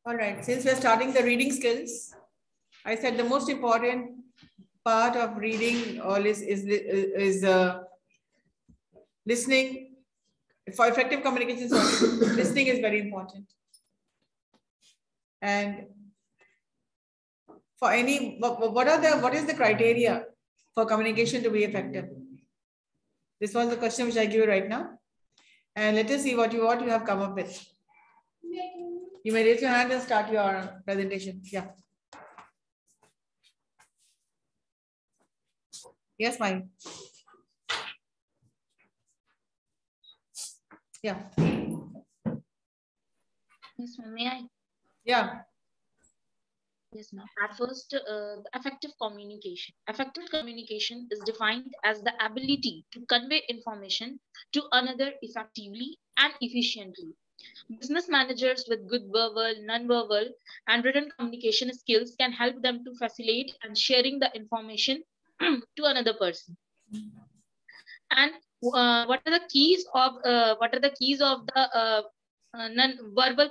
All right, since we're starting the reading skills, I said the most important part of reading all is listening. For effective communication, listening is very important. And for any, what is the criteria for communication to be effective? This was the question which I give you right now. And let us see what you have come up with. You may raise your hand and start your presentation. Yeah. Yes, ma'am. Yeah. Yes, ma'am. May I? Yeah. Yes, ma'am. At first, effective communication. Effective communication is defined as the ability to convey information to another effectively and efficiently. Business managers with good verbal, non-verbal, and written communication skills can help them to facilitate and sharing the information to another person. And what are the keys of the non-verbal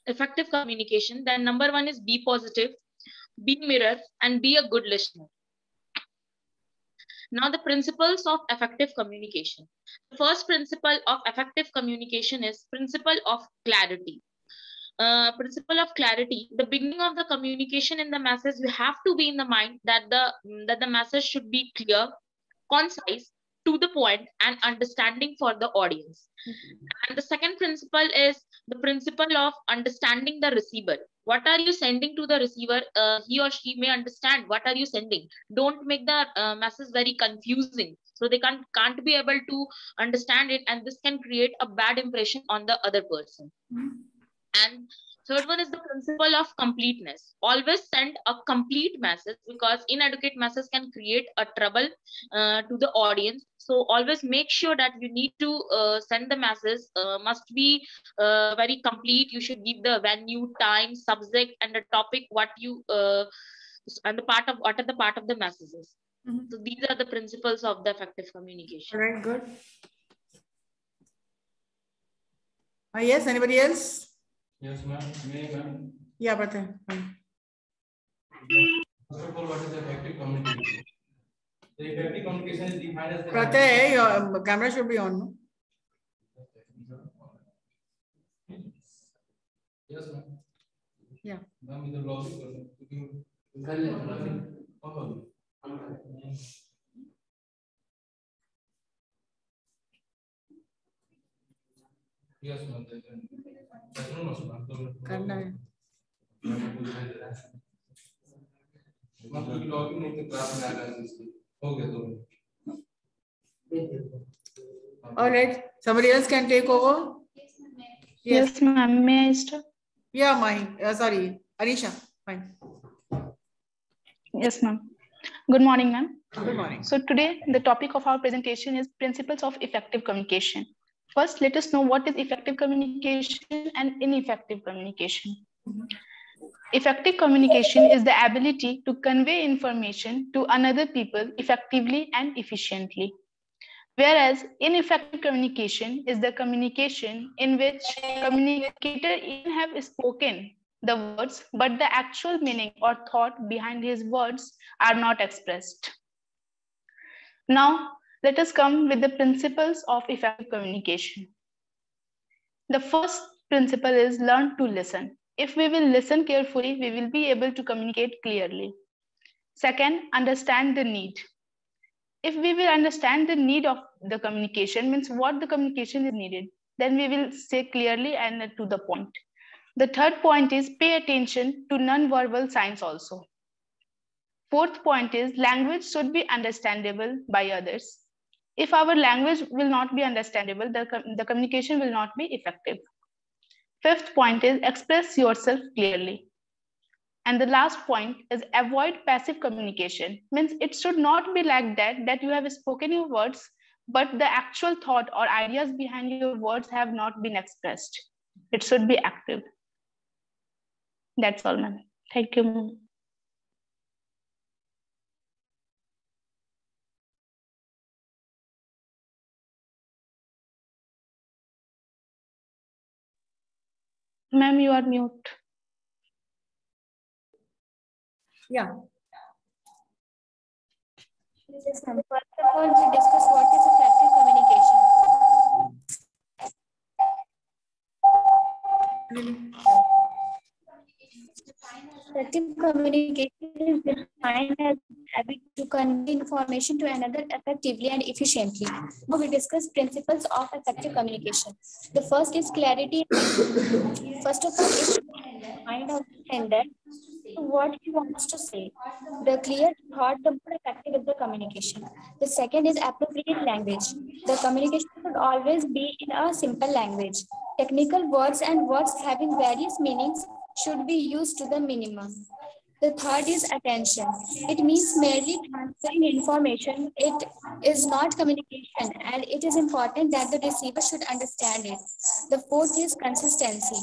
effective communication? Then number one is be positive, be mirror, and be a good listener. Now the principles of effective communication. The first principle of effective communication is principle of clarity. Principle of clarity. The beginning of the communication in the message, you have to be in the mind that the message should be clear, concise, to the point, and understanding for the audience. And the second principle is the principle of understanding the receiver. What are you sending to the receiver? He or she may understand what are you sending. Don't make the message very confusing, so they can't be able to understand it, and this can create a bad impression on the other person. And third one is the principle of completeness. Always send a complete message, because inadequate message can create a trouble to the audience. So always make sure that you need to send the message must be very complete. You should give the venue, time, subject, and the topic, what you and the part of what are the part of the messages. So these are the principles of the effective communication. All right, good. Yes, anybody else? Yes, ma'am. May I, ma'am? Yeah, but First of all, what is effective communication? The effective communication is defined as the Pratay, your camera should be on, no? Yes, ma'am. Yeah. Ma'am, the logic person. Yes, ma'am. करना है. Login नहीं तो class में आ रहा है इसलिए हो गया तो. All right, somebody else can take over. Yes, ma'am. May I start? Yeah, Mahi. Sorry, Anisha. Fine. Yes, ma'am. Good morning, ma'am. Good morning. So today the topic of our presentation is principles of effective communication. First, let us know what is effective communication and ineffective communication. Effective communication is the ability to convey information to another people effectively and efficiently. Whereas ineffective communication is the communication in which communicator even have spoken the words, but the actual meaning or thought behind his words are not expressed. Now, let us come with the principles of effective communication. The first principle is learn to listen. If we will listen carefully, we will be able to communicate clearly. Second, understand the need. If we will understand the need of the communication, means what the communication is needed, then we will say clearly and to the point. The third point is pay attention to non-verbal signs also. Fourth point is language should be understandable by others. If our language will not be understandable, the communication will not be effective. Fifth point is express yourself clearly. And the last point is avoid passive communication. Means it should not be like that you have spoken your words, but the actual thought or ideas behind your words have not been expressed. It should be active. That's all, ma'am. Thank you, ma'am. Ma'am, you are mute. Yeah. Yes, ma'am. First of all, we discuss what is effective communication. Effective communication is defined as ability to convey information to another effectively and efficiently. Now we discuss principles of effective communication. The first is clarity. First of all, it's mind of the sender what he wants to say. The clear thought, the more effective is the communication. The second is appropriate language. The communication should always be in a simple language. Technical words and words having various meanings should be used to the minimum. The third is attention. It means merely transferring information. It is not communication, and it is important that the receiver should understand it. The fourth is consistency.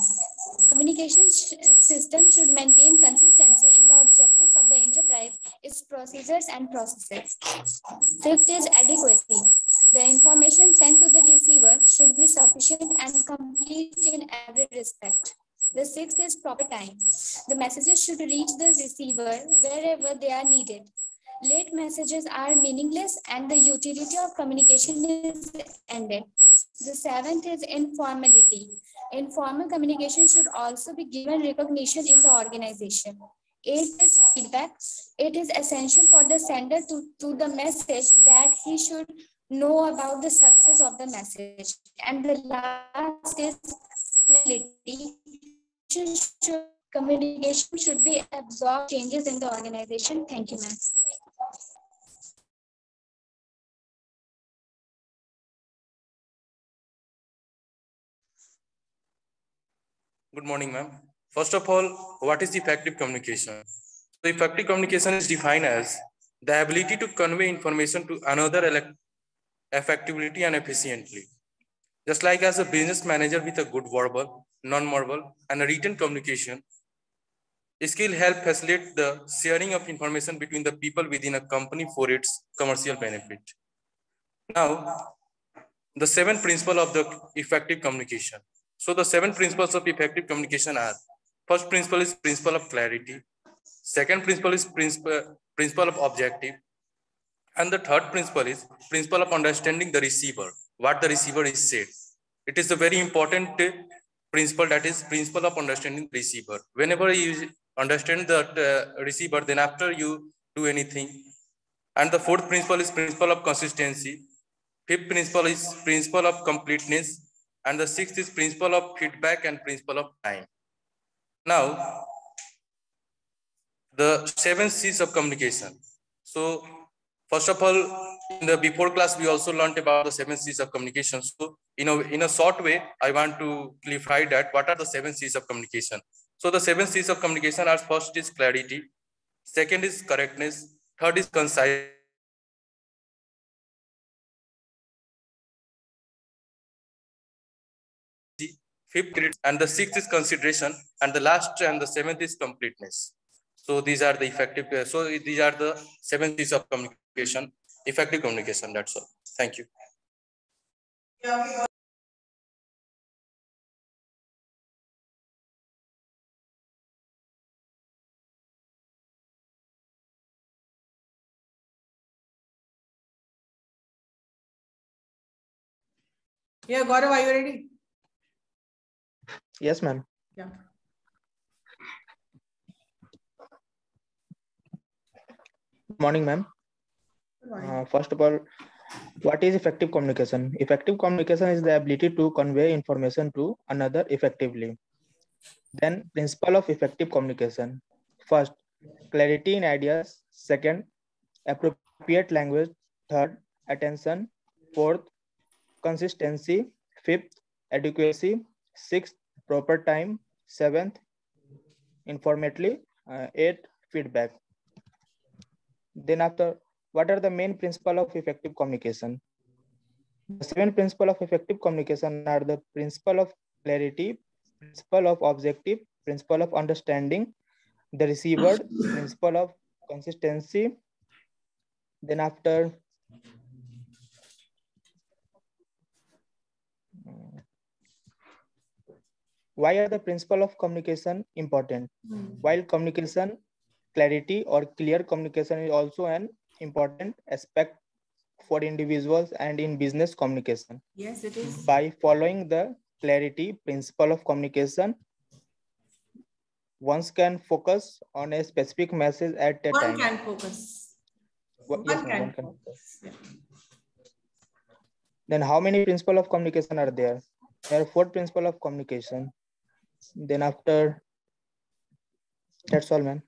Communication system should maintain consistency in the objectives of the enterprise, its procedures and processes. Fifth is adequacy. The information sent to the receiver should be sufficient and complete in every respect. The sixth is proper time. The messages should reach the receiver wherever they are needed. Late messages are meaningless and the utility of communication is ended. The seventh is informality. Informal communication should also be given recognition in the organization. Eighth is feedback. It is essential for the sender to the message that he should know about the success of the message. And the last is flexibility. Communication should be absorbed changes in the organization. Thank you, ma'am. Good morning, ma'am. First of all, what is effective communication? So effective communication is defined as the ability to convey information to another effectively and efficiently. Just like as a business manager with a good verbal, non-verbal, and a written communication, skill help facilitate the sharing of information between the people within a company for its commercial benefit. Now, the 7 principles of the effective communication. So the 7 principles of effective communication are: first principle is principle of clarity, second principle is principle of objective, and the third principle is principle of understanding the receiver, what the receiver is said. It is a very important principle, that is principle of understanding the receiver. Whenever you understand the receiver, then after you do anything. And the fourth principle is principle of consistency. Fifth principle is principle of completeness. And the sixth is principle of feedback and principle of time. Now, the 7 C's of communication. So, first of all, in the before class, we also learned about the 7 C's of communication. So, in a short way, I want to clarify that what are the 7 C's of communication. So, the 7 C's of communication are: first is clarity, second is correctness, third is concise, fifth, and the sixth is consideration, and the last and the seventh is completeness. So these are the effective. So these are the 7 C's of communication, effective communication. That's all. Thank you. Yeah, Gaurav, are you ready? Yes, ma'am. Yeah. Good morning, ma'am. First of all, what is effective communication? Effective communication is the ability to convey information to another effectively. Then, principle of effective communication. First, clarity in ideas. Second, appropriate language. Third, attention. Fourth, consistency. Fifth, adequacy. Sixth, proper time. Seventh, informally. Eighth, feedback. Then after, what are the main principles of effective communication? The 7 principles of effective communication are the principle of clarity, principle of objective, principle of understanding the receiver, principle of consistency. Then after, why are the principle of communication important? While communication clarity or clear communication is also an important aspect for individuals and in business communication. Yes, it is. By following the clarity principle of communication, one can focus on a specific message at a time. One can focus. Yes, one can focus. Yeah. Then how many principles of communication are there? There are 4 principles of communication. Then after, that's all, ma'am.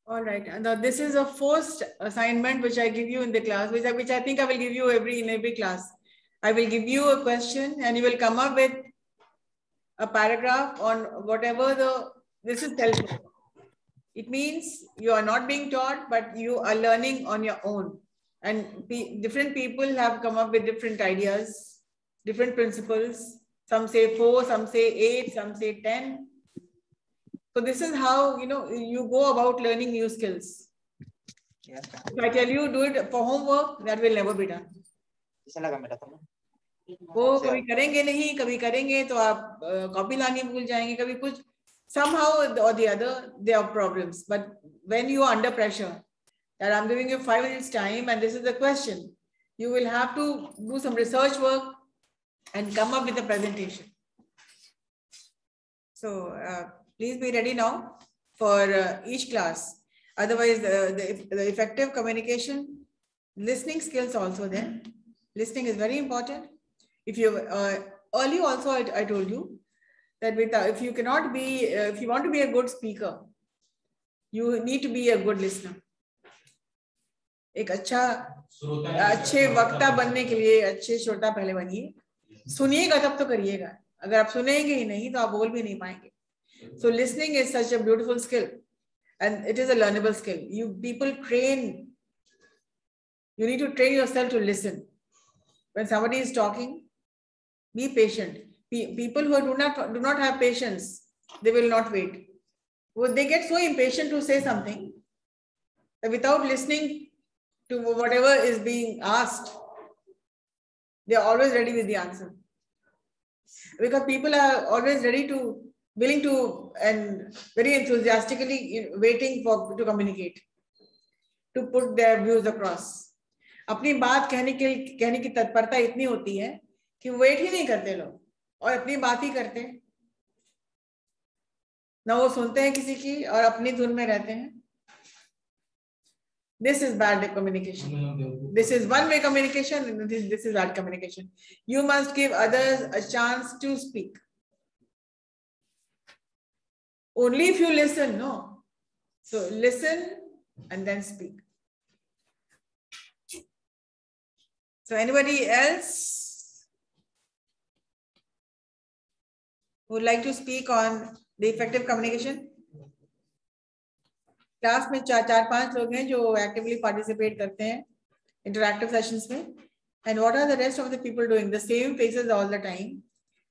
All right. And this is a first assignment which I give you in the class, which I think I will give you in every class. I will give you a question and you will come up with a paragraph on whatever this is self-taught. It means you are not being taught, but you are learning on your own. And different people have come up with different ideas, different principles. Some say 4, some say 8, some say 10. So this is how, you go about learning new skills. Yes. If I tell you do it for homework, that will never be done. वो कभी करेंगे नहीं, कभी करेंगे तो आप copy लानी भूल जाएंगे, कभी कुछ somehow or the other there are problems. But when you are under pressure, that I'm giving you 5 minutes time and this is the question, you will have to do some research work and come up with a presentation. So please be ready now for each class. Otherwise, the effective communication, listening skills also there. Listening is very important. If you early also I told you that if you cannot be, if you want to be a good speaker, you need to be a good listener. एक अच्छे वक्ता बनने के लिए अच्छे श्रोता पहले बनिए, सुनिएगा तब तो करिएगा, अगर आप सुनेंगे ही नहीं तो आप बोल भी नहीं पाएंगे. So listening is such a beautiful skill and it is a learnable skill. You need to train yourself to listen. When somebody is talking, be patient. People who do not have patience, they will not wait. They get so impatient to say something that without listening to whatever is being asked, they are always ready with the answer. Because people are always willing to, and very enthusiastically waiting to communicate, to put their views across. अपनी बात कहने की तत्परता इतनी होती है कि wait ही नहीं करते लोग और अपनी बात ही करते हैं, ना वो सुनते हैं किसी की और अपनी धुन में रहते हैं. This is bad communication. This is one-way communication. This is bad communication. You must give others a chance to speak. Only if you listen, no. So listen and then speak. So anybody else would like to speak on the effective communication? Class में 4-5 लोग हैं जो actively participate करते हैं interactive sessions में. And what are the rest of the people doing? The same faces all the time,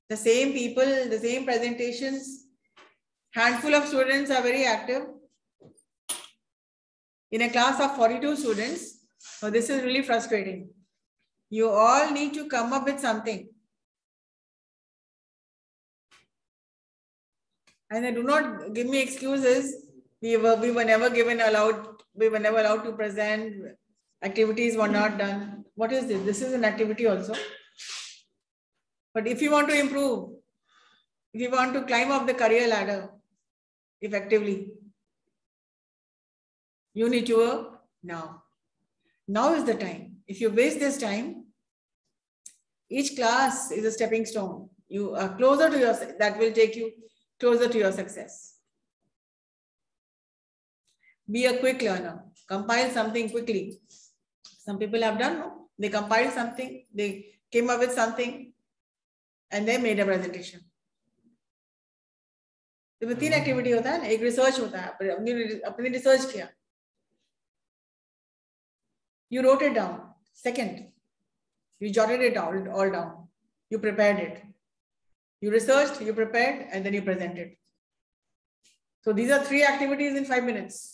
the same people, the same presentations. Handful of students are very active. In a class of 42 students, so this is really frustrating. You all need to come up with something. And do not give me excuses. We were never allowed to present. Activities were not done. What is this? This is an activity also. But if you want to improve, if you want to climb up the career ladder effectively, you need to work now. Now is the time. If you waste this time, each class is a stepping stone. You are closer to yourself. That will take you closer to your success. Be a quick learner. Compile something quickly. Some people have done, no? They compiled something, they came up with something, and they made a presentation. तो 3 activity होता है ना, एक research होता है, अपनी research किया. You wrote it down. Second, you jotted it all down. You prepared it. You researched, you prepared, and then you presented. So these are 3 activities in 5 minutes.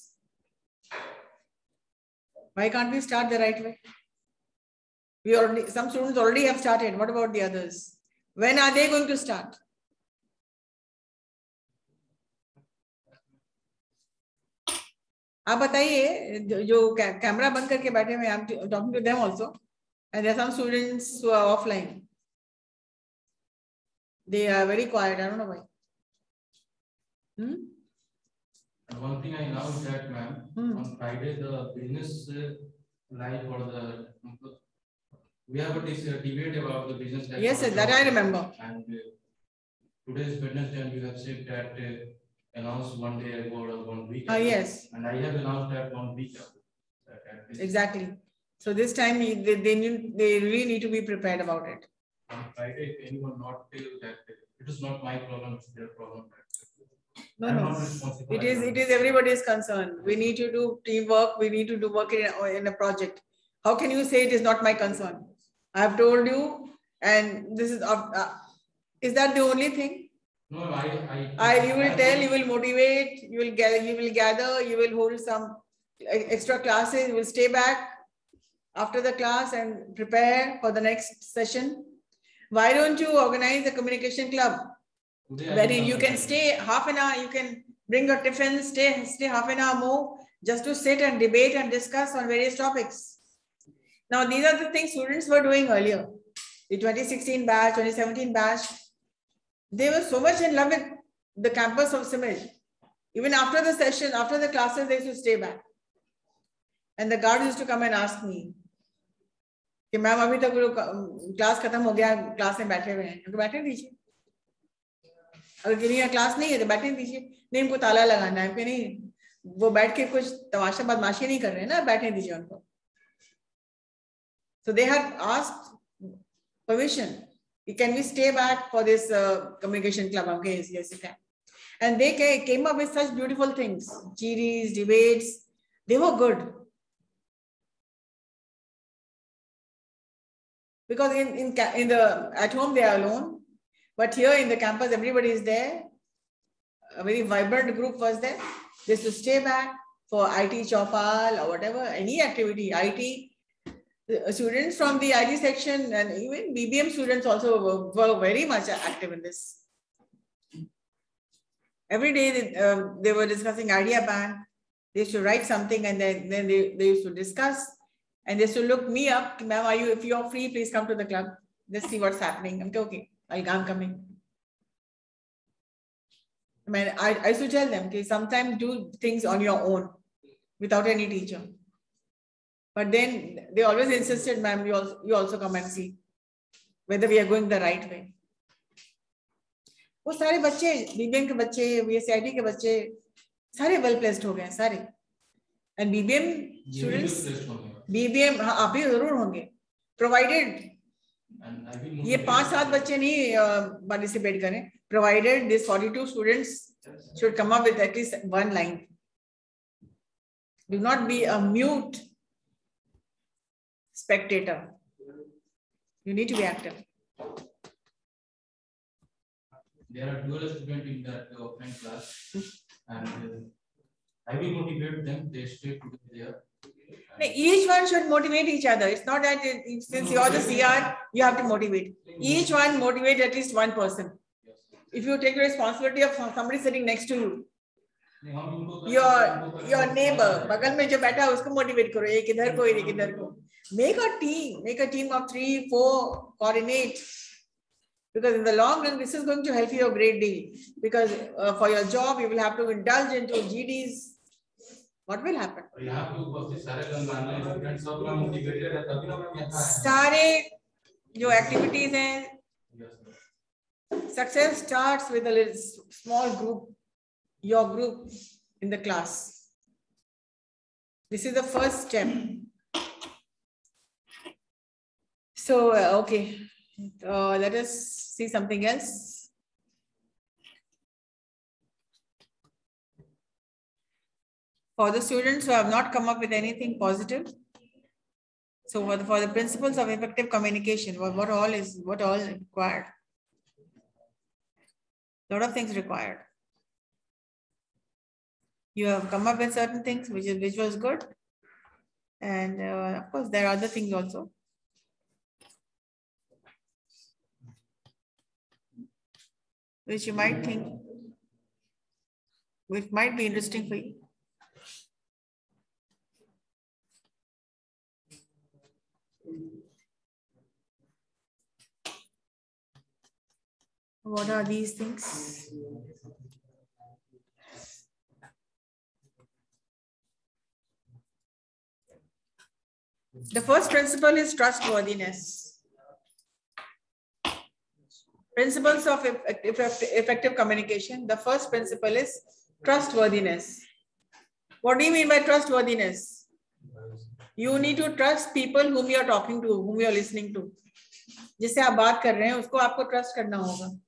Why can't we start the right way? Some students already have started. What about the others? When are they going to start? आप बताइए जो camera बंद करके बैठे हुए, I'm talking to them also, and there are some students who are offline. They are very quiet. I don't know why. One thing I know is that, ma'am, on Friday the business life or the we have a debate about the business life. Yes, sir, that I remember. And today's Wednesday, and you have said that announced one day ago or 1 week ago. Yes. And I have announced that 1 week ago. Exactly. So this time they really need to be prepared about it. On Friday, if anyone not tell that it is not my problem, it's their problem. No. It is everybody's concern. We need to do teamwork. We need to do work in a project. How can you say it is not my concern? I have told you, and this is that the only thing? No, you will tell, you will motivate, you will gather, you will hold some extra classes, you will stay back after the class and prepare for the next session. Why don't you organize a communication club wherein you can stay half an hour, you can bring your tiffin, stay half an hour more just to sit and debate and discuss on various topics. Now, these are the things students were doing earlier. The 2016 batch, 2017 batch, they were so much in love with the campus of Simej. Even after the session, after the classes, they used to stay back. And the guards used to come and ask me, ma'am, abhi tak class khatam ho gaya, class mein baithe hue hain. Baithne dijiye. अगर किसी का class नहीं है तो बैठने दीजिए. नहीं, इनको ताला लगाना है, नहीं वो बैठ के कुछ तमाशा बदमाशी नहीं कर रहे हैं ना, बैठने दीजिए उनको. So they had asked permission. Can we stay back for this communication club? Okay, yes, you can. And they came up with such beautiful things, GDs, debates. They were good. Because at home they are alone. But here in the campus, everybody is there. A very vibrant group was there. They used to stay back for IT Chopal or whatever, any activity, IT. The students from the IT section and even BBM students also were very much active in this. Every day they were discussing idea bank. They used to write something and then they used to discuss. And they used to look me up, ma'am, if you're free, please come to the club. Let's see what's happening. I'm okay. I'm coming. I used to tell them, okay, sometimes do things on your own without any teacher. But then they always insisted, ma'am, you also come and see whether we are going the right way. वो सारे बच्चे, BBM के बच्चे, VSIT के बच्चे, सारे well placed हो गए सारे. And BBM students, BBM हाँ आप भी जरूर होंगे. Provided ये 5-7 बच्चे नहीं participate करें, provided these 42 students should come up with at least one line. Do not be a mute spectator. You need to be active. There are 12 students in that offline class, and I will motivate them. They stay together. Each one should motivate each other. It's not that since you're the CR, you have to motivate. Each one motivate at least one person. If you take the responsibility of somebody sitting next to you, your neighbor, बगल में जो बैठा है उसको motivate करो. एक इधर को, एक इधर को. Make a team of 3-4, coordinate. Because in the long run, this is going to help you a great deal. Because for your job, you will have to indulge into GDs. What will happen? सारे जो activities हैं, success starts with a little small group, your group in the class. This is the first step. So, okay, let us see something else. For the students who have not come up with anything positive, so for the principles of effective communication, what all required? A lot of things required. You have come up with certain things which was good, and of course there are other things also. Which you might think, which might be interesting for you. What are these things? The first principle is trustworthiness. Principles of effective communication. The first principle is trustworthiness. What do you mean by trustworthiness? You need to trust people whom you are talking to, whom you are listening to. जिससे आप बात कर रहे हैं उसको आपको trust करना होगा.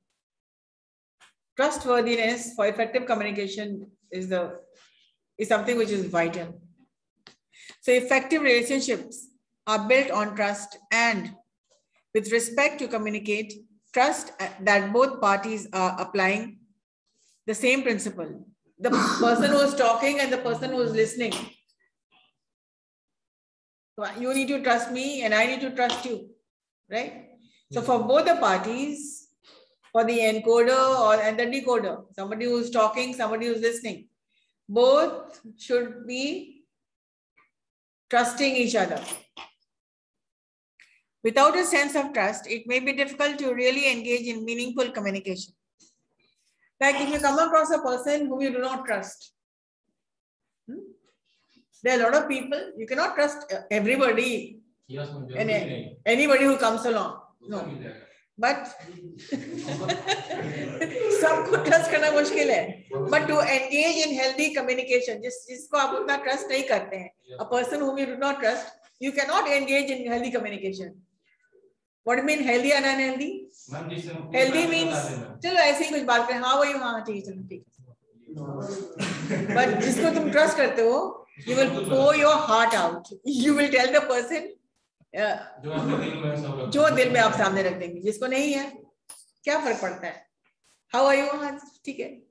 Trustworthiness for effective communication is something which is vital. So effective relationships are built on trust, and with respect to communicate, trust that both parties are applying the same principle. The person who is talking and the person who is listening. So you need to trust me and I need to trust you, right? So for both the parties, for the encoder and the decoder, somebody who is talking, somebody who is listening, both should be trusting each other. Without a sense of trust, it may be difficult to really engage in meaningful communication. Like if you come across a person whom you do not trust, there are a lot of people, you cannot trust everybody and anybody who comes along. No. But सबको trust करना मुश्किल है. But to engage in healthy communication, जिसको आप उतना trust नहीं करते हैं, a person whom you do not trust, you cannot engage in healthy communication. What do you mean healthy and unhealthy? Healthy means चलो ऐसे ही कुछ बात करें, हाँ वही हाँ ठीक है चलो ठीक है. But जिसको तुम trust करते हो, you will pour your heart out. You will tell the person जो दिल में आप सामने रख देंगे. जिसको नहीं है क्या फर्क पड़ता है? How are you? हाँ ठीक है.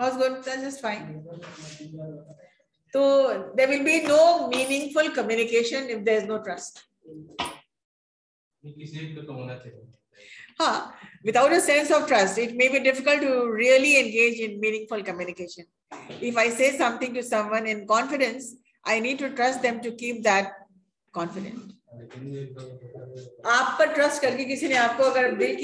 How's good? That's just fine. So there will be no meaningful communication if there is no trust. Without a sense of trust, it may be difficult to really engage in meaningful communication. If I say something to someone in confidence, I need to trust them to keep that confident. आप पर trust करके किसी ने आपको अगर दिल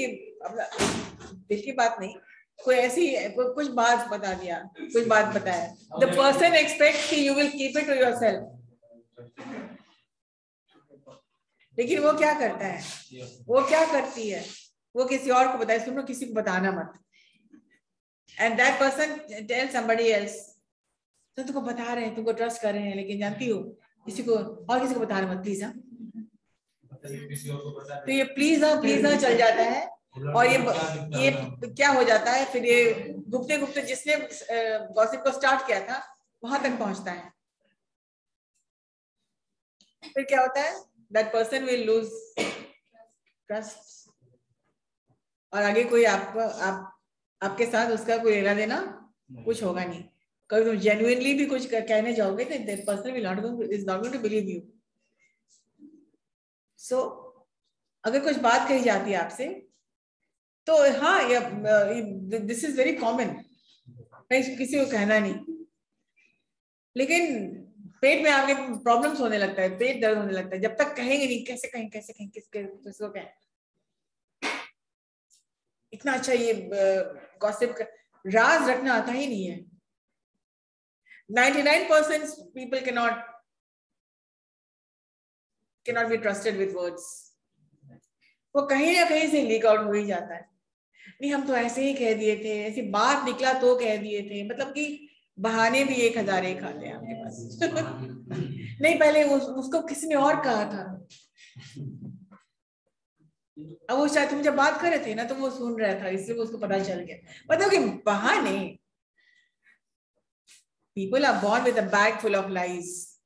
की बात नहीं, कोई ऐसी कुछ बात बता दिया, कुछ बात बताया, the person expects कि you will keep it to yourself. लेकिन वो क्या करता है, वो क्या करती है, वो किसी और को बताए, सुनो किसी को बताना मत. And that person tells somebody else, तो तुमको बता रहे हैं, तुमको ट्रस्ट कर रहे हैं, लेकिन जानती हो किसी को और किसी को बताना मत प्लीज. तो ये प्लीज चल जाता है और ये क्या हो जाता है, फिर ये गुप्ते गुप्ते जिसने गॉसिप को स्टार्ट किया था वहां तक पहुंचता है. फिर क्या होता है, that person will lose trust और आगे कोई आपके साथ उसका कोई लेना देना कुछ होगा नहीं. कभी तुम जेन्युइनली भी कुछ कहने जाओगे तो that person is not going to believe you. So अगर कुछ बात कही जाती है आपसे तो हाँ this is very common, किसी को कहना नहीं, लेकिन पेट में आगे प्रॉब्लम्स होने लगता है, पेट दर्द होने लगता है जब तक कहेंगे नहीं. कैसे कहें किसको कहें. इतना अच्छा ये गॉसिप का राज रखना आता ही नहीं है. 99% people cannot be trusted with words. वो कहीं ना कहीं से लीक आउट हो ही जाता है. नहीं हम तो ऐसे ही कह दिए थे, ऐसी बात निकला तो कह दिए थे, मतलब कि बहाने भी 1001 आते हैं आपके पास. नहीं पहले उसको किसी ने और कहा था, अब वो शायद तुम जब बात कर रहे थे ना तो वो सुन रहा था, इसलिए उसको पता चल गया. मतलब कि बहाने. People are born with a bag full of lies.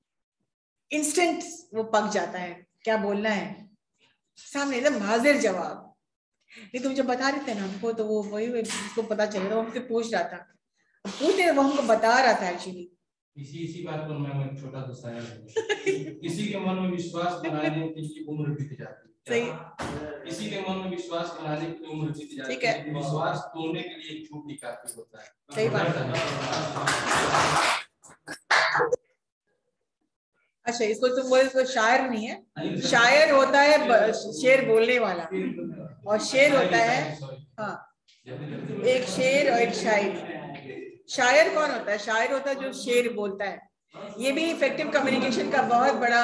Instant वो पक जाता है क्या बोलना है, सामने एकदम हाजिर जवाब. नहीं तुम जब बता रहे थे ना हमको तो वो वही उसको पता चल रहा, वो हमसे पूछ रहा था, पूछने वो हमको बता रहा था एक्चुअली. इसी बात पर मैं एक छोटा सा शायर हूं. किसी के मन में विश्वास बनाने की उम्र बीत जाती है. सही. किसी के मन में विश्वास बनाने की उम्र बीत जाती है. ठीक है. विश्वास तोड़ने के लिए एक झूठ ही काफी होता है. सही बात है. अच्छा इसको तुम बोले इसको शायर नहीं है, शायर होता है शेर बोलने वाला और शेर होता है एक शेर और एक शायर। शायर कौन होता है? शायर होता है जो शेर बोलता है। ये भी इफेक्टिव कम्युनिकेशन का बहुत बड़ा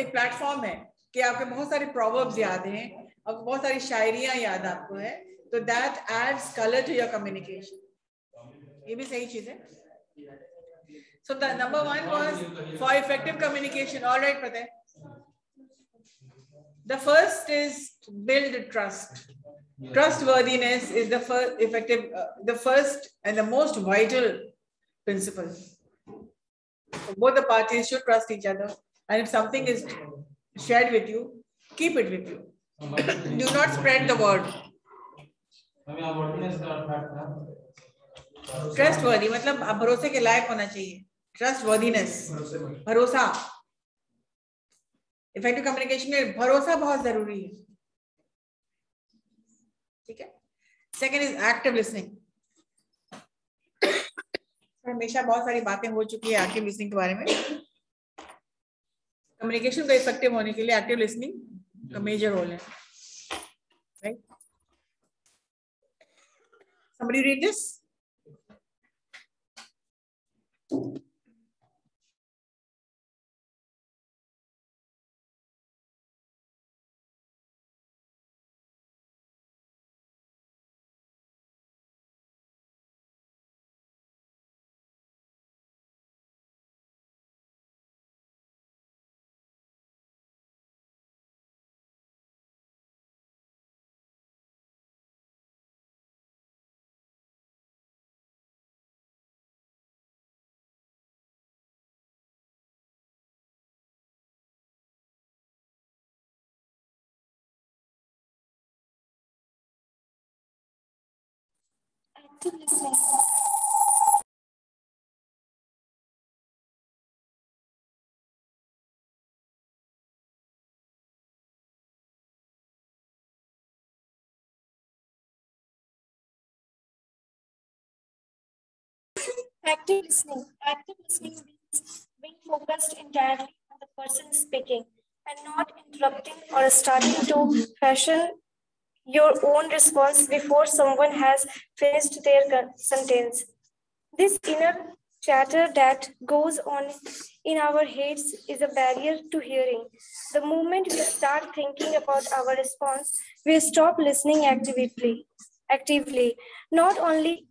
एक प्लेटफॉर्म है कि आपके बहुत सारे प्रोवर्ब्स याद हैं और बहुत सारी शायरियां याद आपको है, तो that adds colour to your communication. ये भी सही चीज है। So the number one was for effective communication. All right, Pratay. The first is to build trust. Trustworthiness is the first effective, the first and the most vital principle. So both the parties should trust each other, and if something is shared with you, keep it with you. Do not spread the word. Trustworthy मतलब आप भरोसे के लायक होना चाहिए। Trustworthiness, भरोसा। Effective communication में भरोसा बहुत जरूरी है, ठीक है। Second is active listening. हमेशा बहुत सारी बातें हो चुकी है एक्टिव लिसनिंग के बारे में। कम्युनिकेशन को इफेक्टिव होने के लिए एक्टिव लिसनिंग का मेजर रोल है, right. somebody read this? Active listening. Active listening. Active listening means being focused entirely on the person speaking and not interrupting or starting to fashion your own response before someone has finished their sentence. This inner chatter that goes on in our heads is a barrier to hearing. The moment we start thinking about our response, we stop listening actively. Not only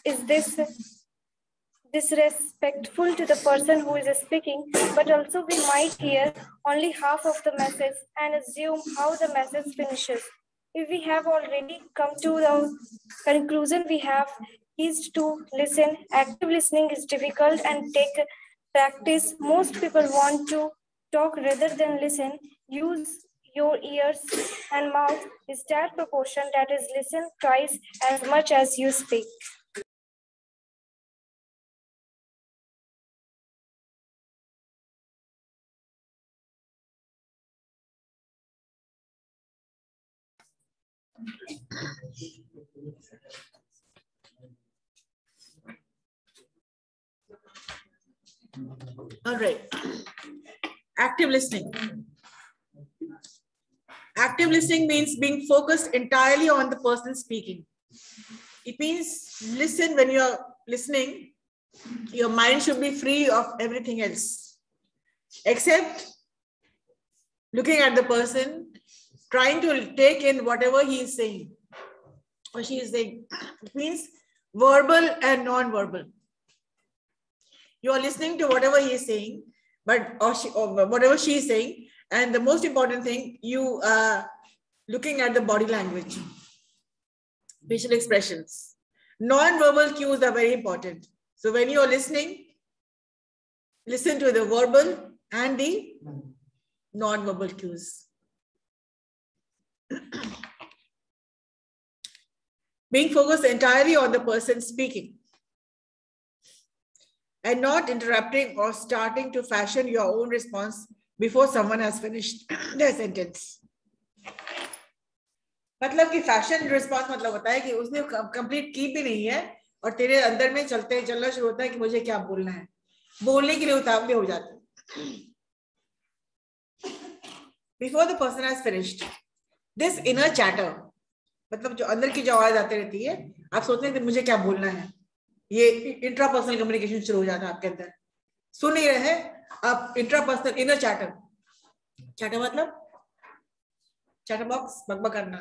is this disrespectful to the person who is speaking, but also we might hear only half of the message and assume how the message finishes. If we have already come to the conclusion we have is to listen, active listening is difficult and take practice. Most people want to talk rather than listen. Use your ears and mouth is that proportion that is listen twice as much as you speak. All right. Active listening. Active listening means being focused entirely on the person speaking. It means listen when you're listening, your mind should be free of everything else, except looking at the person, trying to take in whatever he is saying or she is saying. It means verbal and non-verbal. You are listening to whatever he is saying, or whatever she is saying, and the most important thing, you are looking at the body language, facial expressions. Non-verbal cues are very important. So when you are listening, listen to the verbal and the non-verbal cues. Being focused entirely on the person speaking and not interrupting or starting to fashion your own response before someone has finished their sentence. मतलब कि fashion response मतलब होता है कि उसने complete की भी नहीं है और तेरे अंदर में चलना शुरू होता है कि मुझे क्या बोलना है, बोलने के लिए उतावले हो जाते हैं before the person has finished. This inner chatter, मतलब जो अंदर की जो आवाज आती रहती है, आप सोचते हैं कि मुझे क्या बोलना है, ये इंट्रापर्सनल कम्युनिकेशन शुरू हो जाता है आपके अंदर। सुन नहीं रहे हैं आप, इंट्रापर्सनल इनर चैटर, चैटर मतलब चैटर बॉक्स, बकबक करना,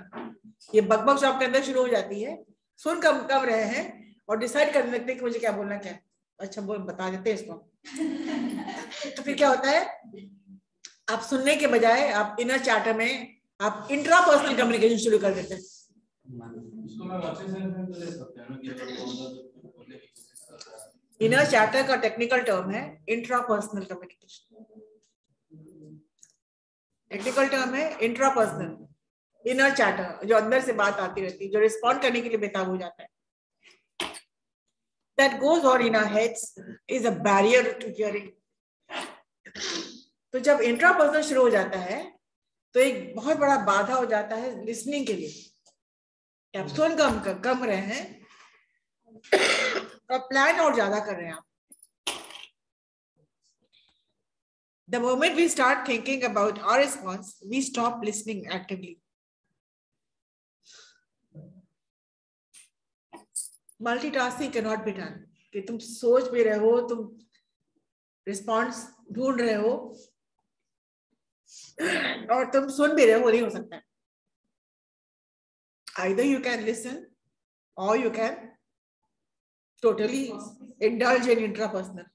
ये बकबक जो आपके अंदर शुरू हो जाती है, सुन कब रहे हैं और डिसाइड करने लगते हैं कि मुझे क्या बोलना, क्या अच्छा बोल बता देते हैं इसको। तो फिर क्या होता है, आप सुनने के बजाय आप इनर चैटर में आप इंट्रापर्सनल कम्युनिकेशन शुरू कर देते हैं। इनर चैटर का टेक्निकल टर्म है इंट्रापर्सनल कम्युनिकेशन, टेक्निकल टर्म है इंट्रापर्सनल, इनर चैटर जो अंदर से बात आती रहती है, जो रिस्पॉन्ड करने के लिए बेताब हो जाता है, that goes on in our heads is a barrier to hearing. तो जब इंट्रापर्सनल शुरू हो जाता है तो एक बहुत बड़ा बाधा हो जाता है लिसनिंग के लिए। आप सुन कम रहे हैं और प्लान और ज्यादा कर रहे हैं आप। The moment we start thinking about our response, we stop listening actively. Multitasking cannot be done. कि तुम सोच भी रहे हो, तुम रिस्पॉन्स ढूंढ रहे हो और तुम सुन भी रहे हो, नहीं हो सकता है। Either you can listen or you can totally indulge in intrapersonal.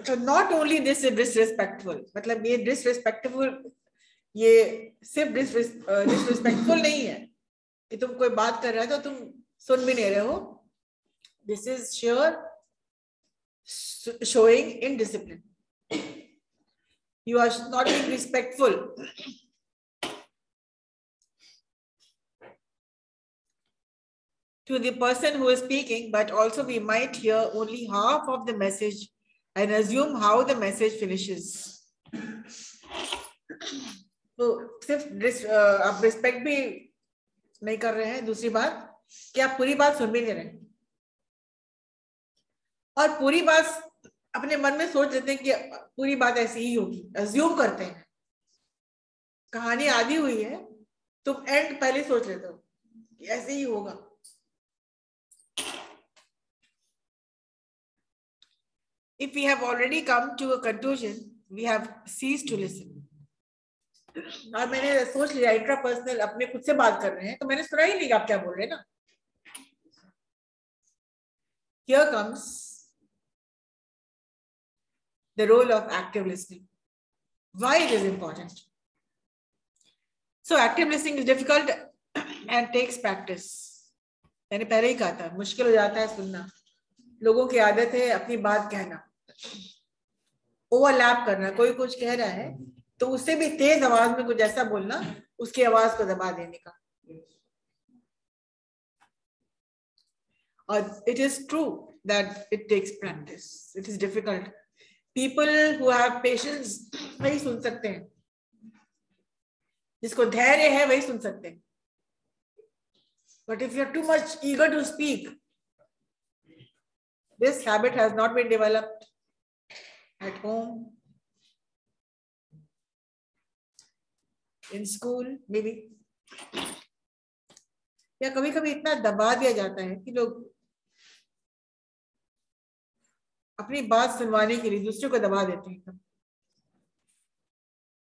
So not only this is disrespectful, मतलब ये disrespectful, ये सिर्फ disrespectful नहीं है कि तुम कोई बात कर रहे हो तो तुम सुन भी नहीं रहे हो। This is sheer showing indiscipline. You are not being respectful. To the person who is speaking, but also we might hear only half of the message and assume how the message finishes. तो सिर्फ आप respect भी नहीं कर रहे हैं, दूसरी बात कि आप पूरी बात सुन भी नहीं रहे, और पूरी बात अपने मन में सोच लेते हैं कि पूरी बात ऐसी ही होगी, अज्यूम करते हैं। कहानी आधी हुई है, तुम एंड पहले सोच लेते हो कि ऐसे ही होगा। If we have already come to a conclusion, we have ceased to listen. और मैंने सोच लिया इंट्रापर्सनल अपने खुद से बात कर रहे हैं, तो मैंने सुना ही नहीं आप क्या बोल रहे हैं ना। Here comes the role of active listening. Why it is important? So active listening is difficult and takes practice. मैंने पहले ही कहा था, मुश्किल हो जाता है सुनना। लोगों की आदत है अपनी बात कहना, ओवरलैप करना, कोई कुछ कह रहा है तो उससे भी तेज आवाज में कुछ ऐसा बोलना, उसकी आवाज को दबा देने का। और it is true that it takes practice. It is difficult. People who have patience वही सुन सकते हैं, जिसको धैर्य है वही सुन सकते हैं। But if you are too much eager to speak, this habit has not been developed at home, in school, maybe. या कभी कभी इतना दबा दिया जाता है कि लोग अपनी बात सुनवाने के लिए दूसरे को दबा देते हैं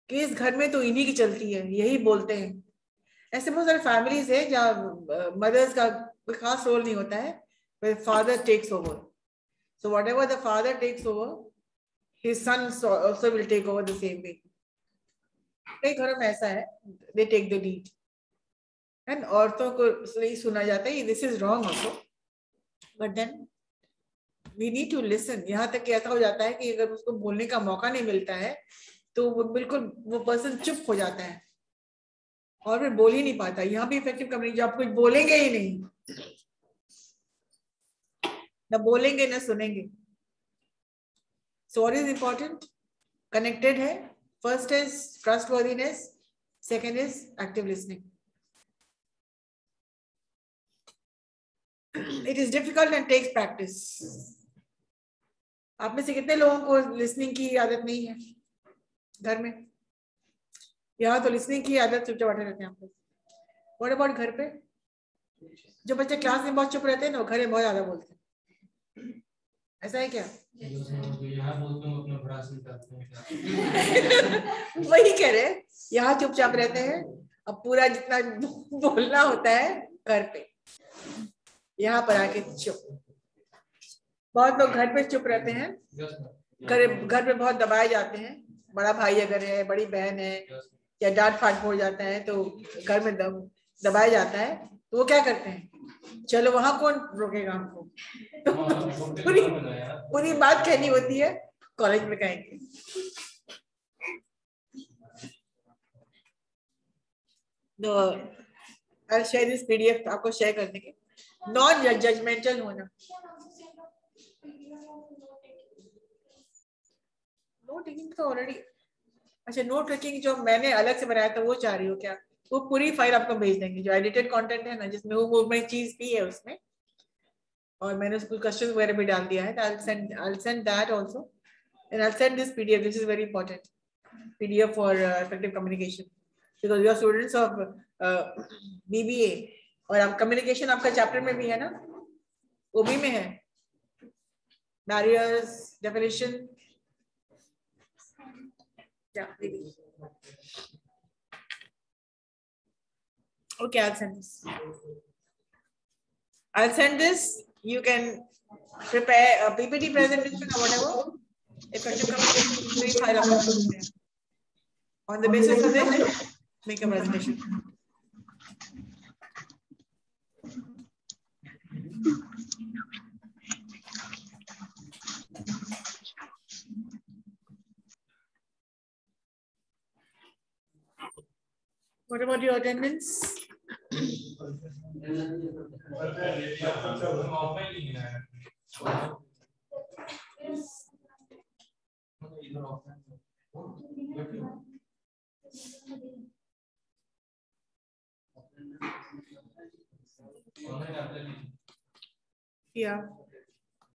कि इस घर में तो इन्हीं की चलती है, यही बोलते हैं। ऐसे बहुत सारे फैमिलीज है जहाँ मदर्स का कोई खास रोल नहीं होता है, father takes over. So whatever the father takes over, his son also will take over the same way. कई घरों में ऐसा है, they take the lead. And औरतों को नहीं सुना जाता है, this is wrong also. But then we need to listen. यहाँ तक कि ऐसा हो जाता है कि अगर उसको बोलने का मौका नहीं मिलता है तो वो बिल्कुल वो पर्सन चुप हो जाता है और फिर बोल ही नहीं पाता। यहाँ भी इफेक्टिव कम्युनिकेशन, आप कुछ बोलेंगे ही नहीं, ना बोलेंगे ना सुनेंगे। So what is important? Connected है। First is trustworthiness, second is active listening. It is difficult and takes practice. आप में से कितने लोगों को लिसनिंग की आदत नहीं है घर में? यहाँ तो लिसनिंग की आदत चुपचाप बैठे रहते हैं आप लोग। व्हाट अबाउट घर पे? जो बच्चे क्लास में बहुत चुप रहते हैं ना, वो घर में बहुत ज्यादा बोलते हैं, ऐसा है क्या? वही कह रहे, यहाँ चुपचाप रहते हैं, अब पूरा जितना बोलना होता है घर पे, यहाँ पर आके चुप। बहुत लोग घर पे चुप रहते हैं, घर पे बहुत दबाए जाते हैं। बड़ा भाई अगर है, बड़ी बहन है, या डांट फाट हो जाता है तो घर में दबाया जाता है, तो वो क्या करते हैं, चलो वहां कौन रोकेगा हमको, तो पूरी बात कहनी होती है, कॉलेज में कहेंगे। I'll share this PDF, आपको शेयर कर देंगे। नॉन जजमेंटल होना, नोट टेकिंग तो ऑलरेडी, अच्छा नोट टेकिंग जो मैंने अलग से बनाया था वो चाह रही हो क्या? वो पूरी फाइल आपको भेज देंगे, जो एडिटेड कंटेंट है ना, जिसमें वो मूवमेंट चीज भी है उसमें, और मैंने उसको क्वेश्चन वगैरह भी डाल दिया है। I'll send that also, and I'll send this PDF. This is very important PDF for effective communication, because you are students of BBA, और आप कम्युनिकेशन आपका चैप्टर में भी है ना, OB में है, barriers, definition, yeah, maybe. Okay, I'll send this. I'll send this. You can prepare a PPT presentation or whatever. Effective communication file up. On the basis of this, make a presentation. What about your attendance? Yeah.